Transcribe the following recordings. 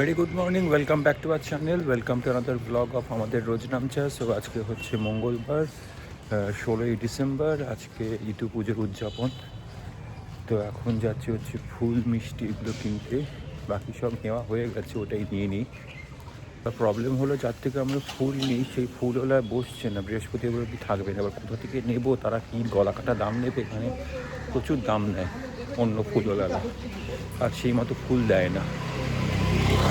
Very good morning, welcome back to our channel, welcome to another blog of আমাদের রোজ নামচা। So আজকে হচ্ছে মঙ্গলবার, 16ই December. আজকে ইতু পুজোর উদযাপন। তো এখন যাচ্ছি হচ্ছে ফুল মিষ্টি এগুলো কিনতে। বাকি সব নেওয়া হয়ে গেছে, ওটাই নিয়ে নিই। প্রবলেম হলো, যার থেকে আমরা ফুল নিই সেই ফুলওয়ালা বসছে না, বৃহস্পতিবার অবধি থাকবে না। এবার কোথা থেকে নেবো, তারা কি গলা কাটা দাম নেবে, এখানে প্রচুর দাম নেয় অন্য ফুলওয়ালারা, আর সেই মতো ফুল দেয় না।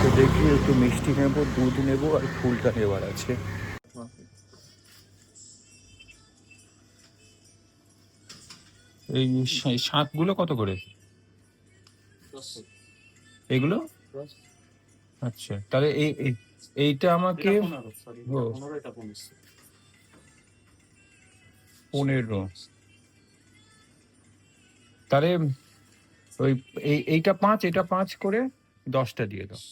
তো দেখি একটু মিষ্টি নেবো, দুধ নেবো, আর ফুলটা নেওয়ার আছে। এই শাঁখগুলো কত করে এগুলো? আচ্ছা, তাহলে এইটা আমাকে 15। তাহলে ওই এইটা 5, এটা 5 করে 10টা দিয়ে দাও।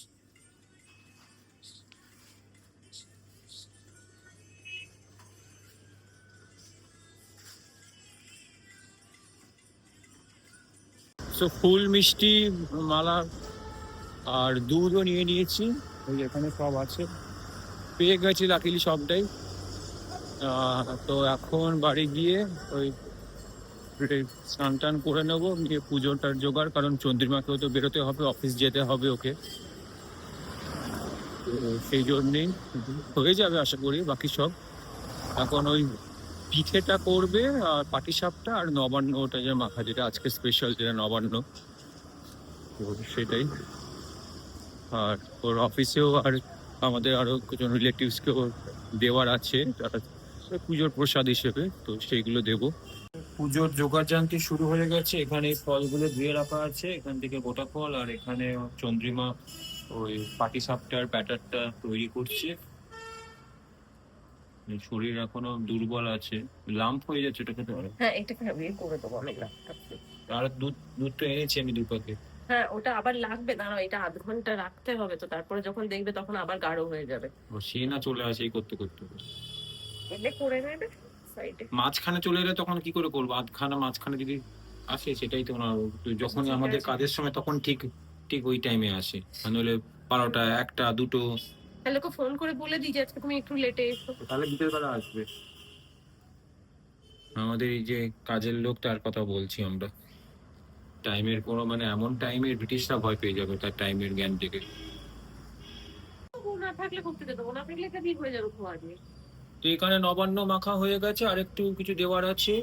তো ফুল মিষ্টি মালা আর দুধও নিয়ে নিয়েছি, ওই এখানে সব আছে, পেয়ে গেছি লাকিলি সবটাই। তো এখন বাড়ি গিয়ে ওই স্নান টান করে নেবো, গিয়ে পুজোটার জোগাড়, কারণ চন্দ্রিমাকেও তো বেরোতে হবে, অফিস যেতে হবে ওকে। তো সেই জন্যেই হয়ে যাবে আশা করি বাকি সব। এখন ওই পিঠেটা করবে, আর পাটিসাপটা আর নবান্ন, ওটা যে মাখা, যেটা আজকে স্পেশাল, যেটা নবান্ন, সেটাই। আর ওর অফিসেও আর আমাদের আরো কিছু রিলেটিভসকেও দেওয়ার আছে, যারা পুজোর প্রসাদ হিসেবে, তো সেইগুলো দেবো। পুজোর জোগাড়যন্ত্র শুরু হয়ে গেছে। এখানে ফলগুলো ধুয়ে রাখা আছে, এখান থেকে গোটা ফল, আর এখানে চন্দ্রিমা ওই পাটিসাপটার ব্যাটারটা তৈরি করছে। শরীর এখনো দুর্বল আছে, লাম্প হয়ে যাচ্ছে, এটা খেতে পারে। হ্যাঁ, এটাকে বের করে দেবো আমি লাকটা। আর দুধ দুধ তো এনেছি আমি 2 প্যাকেট। হ্যাঁ, ওটা আবার লাগবে, দাঁড়াও, এটা আধ ঘন্টা রাখতে হবে, তো তারপরে যখন দেখবে তখন আবার গাঢ় হয়ে যাবে। সে না চলে আসে এই করতে করতে, এলে করে নেবে সাইডে। মাঝখানে চলে এলে তখন কি করে করবো? আধখানা মাঝখানে যদি আসে, সেটাই তো না। যখনই আমাদের কাজের সময় তখন ঠিক ঠিক ওই টাইমে আসে, নাহলে 12টা, 1টা, 2টো। তাহলে ওকে ফোন করে বলে দিই যে আজকে তুমি একটু লেটে এসো। তাহলে বিকেল বেলা আসবে। আমাদের এই যে কাজের লোক, তার কথা বলছি আমরা। টাইমের কোনো মানে এমন টাইমের ব্রিটিশরা ভয় পেয়ে যাবে তার টাইমের জ্ঞান থেকে। ও না থাকলে করতে দেবো, না থাকলে এটা দিয়ে হয়ে যাবে খাওয়া দিয়ে। তো এখানে নবান্ন মাখা হয়ে গেছে, আর একটু কিছু দেওয়ার আছে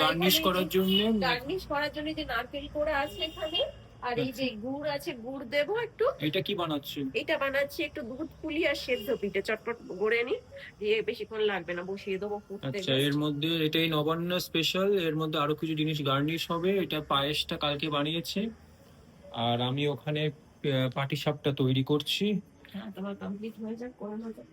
গার্নিশ করার জন্য। গার্নিশ করার জন্য যে নারকেল করে আছে এখানে, আর এই যে গুড় আছে, গুড় দেবো একটু। এটা কি বানাচ্ছি? এটা বানাচ্ছি একটু দুধ পুলি আর সেদ্ধ পিঠে, চটপট গড়ে নি, দিয়ে বেশিক্ষণ লাগবে না, বসিয়ে দেবো ফুটতে। আচ্ছা, এর মধ্যে এটাই নবান্ন স্পেশাল, এর মধ্যে আরো কিছু জিনিস গার্নিশ হবে। এটা পায়েসটা কালকে বানিয়েছে, আর আমি ওখানে পাটিসাপটা তৈরি করছি। হ্যাঁ, তোমার কমপ্লিট হয়ে যাক, করে হয়ে যাক।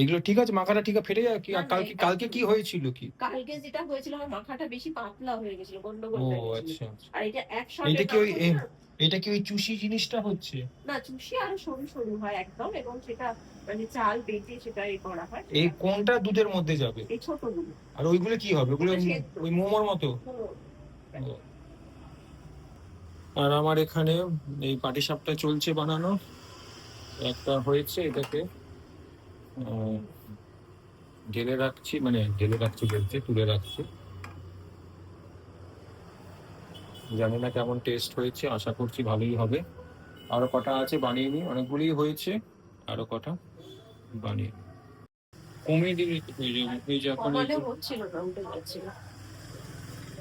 এগুলো ঠিক আছে, মাখাটা ঠিক আছে, ফেটে যায় কি? না, আর না, কালকে এটা কালকে কি হয়েছিল কি? কালকে যেটা হয়েছিল আমার মাখাটা বেশি পাতলা হয়ে গেছিল, গন্ডগোল ও হয়ে গেছিল। আচ্ছা, আর এটা একসঙ্গে এটা কি ওই মাখো না। এটা কি ওই চুষি জিনিসটা হচ্ছে? না, চুষি আরো সরু সরু হয় একদম, এবং সেটা মানে চাল বেটে সেটা করা হয়। এই কোনটা দুধের মধ্যে যাবে? এই ছোটগুলো। আর ওইগুলো কি হবে? ওগুলো ওটা সেদ্ধ। ওই মোমোর মতো? হুম। ও। আর আমার এখানে এই পাটিসাপটা চলছে বানানো। একটা হয়েছে, এটাকে আহ, ঢেলে রাখছি বলতে তুলে রাখছি। জানি না কেমন টেস্ট হয়েছে, আশা করছি ভালোই হবে। আরো কটা আছে বানিয়ে নিই, অনেকগুলোই হয়েছে, আরো কটা বানিয়ে নিই। কমিয়ে দিবি তো হয়ে যাবে। এই যে এখন কমালে হচ্ছিল না, উল্টে যাচ্ছিল।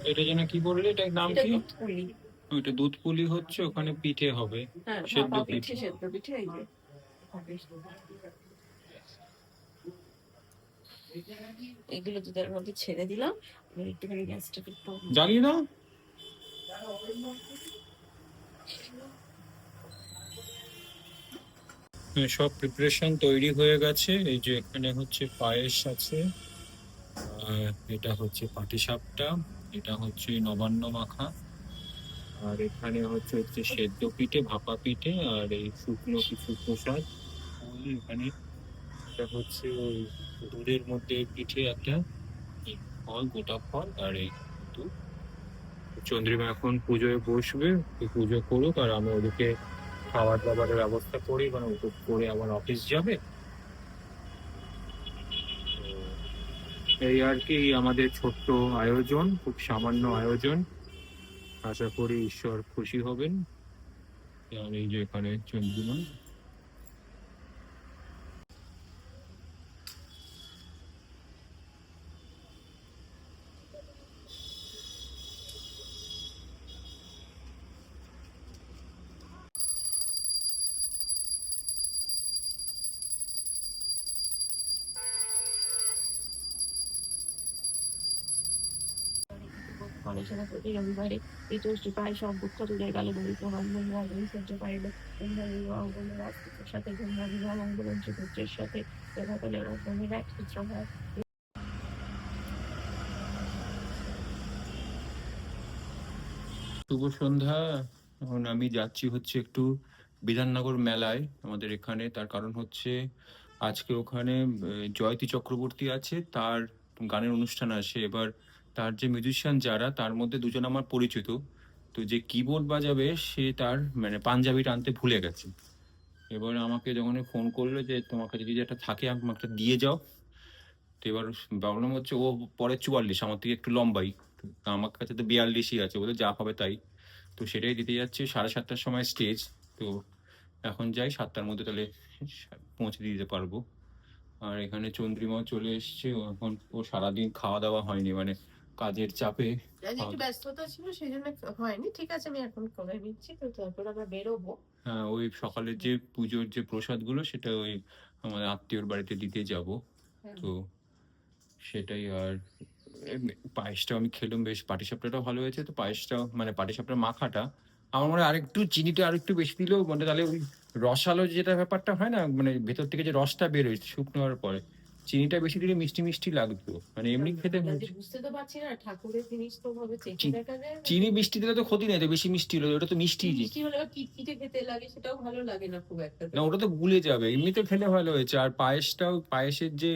এটা যেন কি বললি, এটার নাম এটা কি? দুধ পুলি। ওইটা দুধ পুলি হচ্ছে, ওখানে পিঠে হবে। হ্যাঁ, সেদ্ধ ভাপা পিঠে। পিঠে, সেদ্ধ পিঠে, এই যে এগুলো দুধের মধ্যে ছেড়ে দিলাম। এবার একটুখানি গ্যাসটা একটু জানি না। সব প্রিপারেশন তৈরি হয়ে গেছে। এই যে এখানে হচ্ছে পায়েস আছে, আর এটা হচ্ছে পাটিসাপটা, এটা হচ্ছে নবান্ন মাখা, আর এখানে হচ্ছে সেদ্ধ পিঠে, ভাপা পিঠে, আর এই শুকনো কিছু প্রসাদ। এখানে এটা হচ্ছে ওই দুধের মধ্যে পিঠে একটা, এই ফল, গোটা ফল, আর এই দুধ। চন্দ্রিমা এখন পুজোয় বসবে, পুজো করুক, আর আমি ওদিকে খাবার দাবারের ব্যবস্থা করি, মানে ও তো করে আবার অফিস যাবে। তো এই আর কি আমাদের ছোট্ট আয়োজন, খুব সামান্য আয়োজন। আশা করি ঈশ্বর খুশি হবেন। আর এই যে এখানে চন্দ্রিমা। গণেশের প্রতি রবিবারে এই টোস্টি পায় সব দুঃখ দূরে গেল বলিত মঙ্গল সহ্য পাইল অঙ্গলের অস্তিত্বের সাথে গঙ্গা বিবাহ মঙ্গলের চতুর্থের সাথে দেবতলের অঙ্গলের এক সূত্র হয়। শুভ সন্ধ্যা। এখন আমি যাচ্ছি হচ্ছে একটু বিধাননগর মেলায় আমাদের এখানে। তার কারণ হচ্ছে আজকে ওখানে জয়তী চক্রবর্তী আছে, তার গানের অনুষ্ঠান আছে। এবার তার যে মিউজিশিয়ান যারা, তার মধ্যে দুজন আমার পরিচিত। তো যে কিবোর্ড বাজাবে সে তার মানে পাঞ্জাবিটা আনতে ভুলে গেছে। এবার আমাকে যখন ফোন করলো যে তোমার কাছে যদি একটা থাকে আমাকে একটা দিয়ে যাও। তো এবার প্রবলেম হচ্ছে ও পরে 44, আমার থেকে একটু লম্বাই। তো আমার কাছে তো 42ই আছে, বলে যা হবে তাই। তো সেটাই দিতে যাচ্ছি। 7:30টার সময় স্টেজ। তো এখন যাই, 7টার মধ্যে তাহলে পৌঁছে দিতে পারবো। আর এখানে চন্দ্রিমাও চলে এসছে। এখন ও সারাদিন খাওয়া দাওয়া হয়নি, মানে কাজের চাপে একটু ব্যস্ততা ছিল সেই জন্য হয়নি। ঠিক আছে, আমি এখন করে নিচ্ছি, তো তারপর আমরা বেরোবো। হ্যাঁ, ওই সকালের যে পুজোর যে প্রসাদগুলো সেটা ওই আমাদের আত্মীয়র বাড়িতে দিতে যাব। তো সেটাই। আর পায়েসটা আমি খেলাম, বেশ পাটিসাপটাটাও ভালো হয়েছে। তো পায়েসটা মানে পাটিসাপটার মাখাটা আমার মনে হয় আরেকটু চিনিটা আরেকটু বেশি দিলেও, মানে তাহলে ওই রসালো যেটা ব্যাপারটা হয় না, মানে ভেতর থেকে যে রসটা বেরোয় শুকনো হওয়ার পরে, চিনিটা বেশি দিলে মিষ্টি মিষ্টি লাগতো। মানে এমনি খেতে বুঝতে তো পারছি না, ঠাকুরের জিনিস তো ভাবে চেখে দেখা যায়। চিনি মিষ্টি দিলে তো ক্ষতি নেই, তো বেশি মিষ্টি হলো ওটা তো মিষ্টি। মিষ্টি হলে কিটকিটে খেতে লাগে, সেটাও ভালো লাগে না খুব একটা। না, ওটা তো গুলে যাবে, এমনিতে খেলে ভালো হয়েছে। আর পায়েসটাও, পায়েসের যে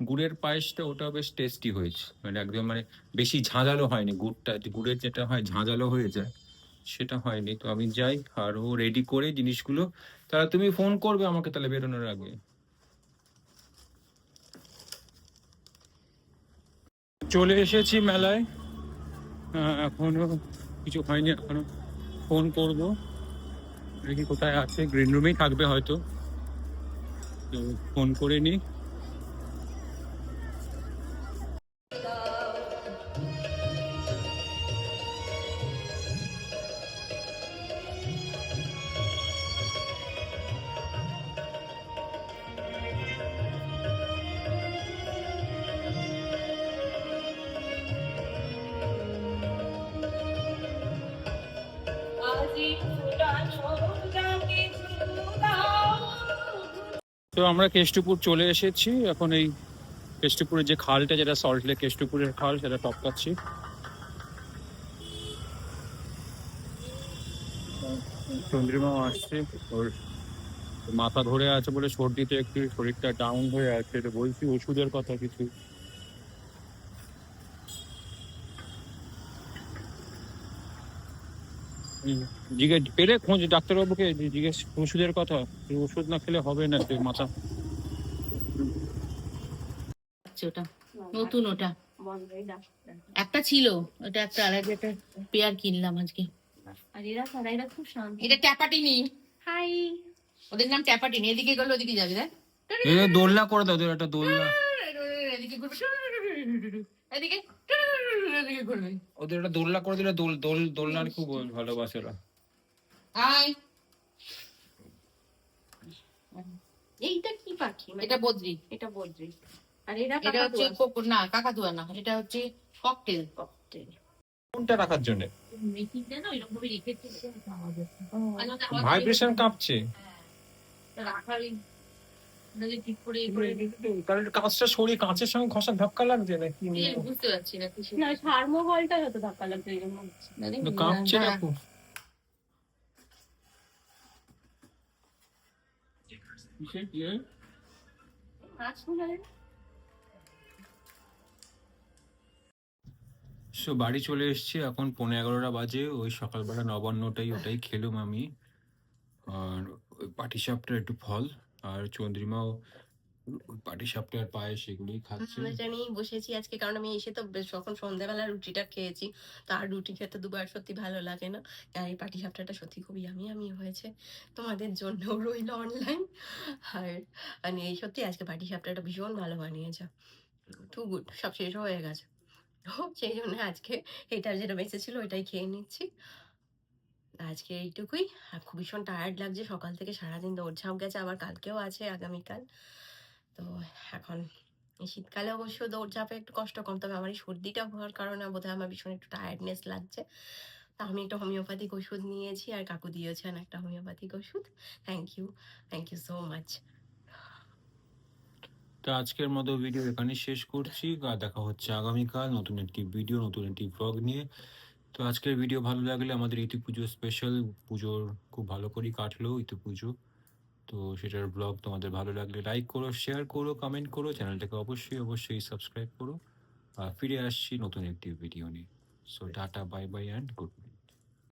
গুড়ের পায়েসটা ওটাও বেশ টেস্টি হয়েছে, মানে একদম মানে বেশি ঝাঁঝালো হয়নি। গুড়টা, গুড়ের যেটা হয় ঝাঁঝালো হয়ে যায়, সেটা হয়নি। তো আমি যাই, আর ও রেডি করে জিনিসগুলো, তাহলে তুমি ফোন করবে আমাকে তাহলে বেরোনোর আগে। চলে এসেছি মেলায়। এখনো কিছু হয়নি, এখনো ফোন করবো। দেখি কোথায় আছে, গ্রিন রুমেই থাকবে হয়তো। তো ফোন করে নি। তো আমরা কেষ্টপুর চলে এসেছি। এখন এই কেষ্টপুরের যে খালটা, যেটা সল্ট লেক কেষ্টপুরের খাল, সেটা টপকাচ্ছি। চন্দ্রিমাও আসছে, ওর মাথা ধরে আছে বলে সর্দিতে একটু শরীরটা ডাউন হয়ে আছে। তো বলছি ওষুধের কথা কিছু। জিজ্ঞেস পেলে খোঁজ ডাক্তারবাবুকে, জিজ্ঞেস ওষুধের কথা। ওষুধ না খেলে হবে না, যে মাথা। ওটা নতুন, ওটা একটা ছিল, ওটা একটা আর একটা পেয়ার কিনলাম আজকে। আর এরা তারা, এরা খুব শান্ত। এটা ট্যাপাটিনি। হাই, ওদের নাম ট্যাপাটিনি। এদিকে গেলে ওদিকে যাবে, দেখ। দোলনা করে দাও, ওদের একটা দোলনা। এদিকে ঘুরবে, এদিকে এদিকে ঘুরবে। ওদের একটা দোলনা করে দিলে, দোলনার খুব ভালোবাসে ওরা। আয়, এইটা কি পাখি? এটা বদ্রি। এটা বদ্রি। আর এরা এটা হচ্ছে না, কাকাতুয়া না, এটা হচ্ছে ককটেল। ককটেল। কোনটা রাখার জন্য? মেকিংটা না এরকম ভাবে রেখেছে, ভাইব্রেশন কাঁপছে। রাখার ঠিক করে কারণ কাঁচটা সরিয়ে কাঁচের সঙ্গে ঘষা ধাক্কা লাগছে নাকি? বুঝতে পারছি না কিছু। না, থার্মোকলটা যত ধাক্কা লাগছে এরকম হচ্ছে। কাঁপছে না খুব। বাড়ি চলে এসেছি, এখন 11:15 বাজে। ওই সকালবেলা নবান্নটাই ওটাই খেলুম আমি। আর ওই পাটিসাপটার একটু ফল, আর চন্দ্রিমাও ওই পাটিসাপটার পায়েস এগুলোই খাচ্ছে। এটা নিয়েই বসেছি আজকে, কারণ আমি এসে তো বেশ যখন সন্ধ্যাবেলা রুটিটা খেয়েছি, তো আর রুটি খেতে দুবার সত্যি ভালো লাগে না। আর এই পাটিসাপটাটা সত্যি খুব ইয়ামি ইয়ামি হয়েছে, তোমাদের জন্য রইল অনলাইন। আর মানে এই সত্যি আজকে পাটিসাপটাটা ভীষণ ভালো বানিয়েছে, টু গুড। সব শেষ হয়ে গেছে, তো সেই জন্য আজকে এটা যেটা বেঁচে ছিল ওইটাই খেয়ে নিচ্ছি। আজকে এইটুকুই। আর খুব ভীষণ টায়ার্ড লাগছে, সকাল থেকে সারাদিন দৌড়ঝাঁপ গেছে, আবার কালকেও আছে, আগামীকাল। তো এখন এই শীতকালে অবশ্য দৌড়ঝাঁপে একটু কষ্ট কম, তবে আমার এই সর্দিটা হওয়ার কারণে বোধহয় আমার ভীষণ একটু টায়ার্ডনেস লাগছে। তা আমি একটা হোমিওপ্যাথিক ওষুধ নিয়েছি, আর কাকু দিয়েছেন একটা হোমিওপ্যাথিক ওষুধ। Thank you so much. তো আজকের মতো ভিডিও এখানেই শেষ করছি, আর দেখা হচ্ছে আগামীকাল নতুন একটি ভিডিও, নতুন একটি ব্লগ নিয়ে। তো আজকের ভিডিও ভালো লাগলে, আমাদের ইতি পুজো স্পেশাল, পুজোর খুব ভালো করেই কাটলো ইতি পুজো, তো সেটার ব্লগ তোমাদের ভালো লাগলে লাইক করো, শেয়ার করো, কমেন্ট করো, চ্যানেলটাকে অবশ্যই সাবস্ক্রাইব করো। আর ফিরে আসছি নতুন একটি ভিডিও নিয়ে। So tata, bye bye and good night.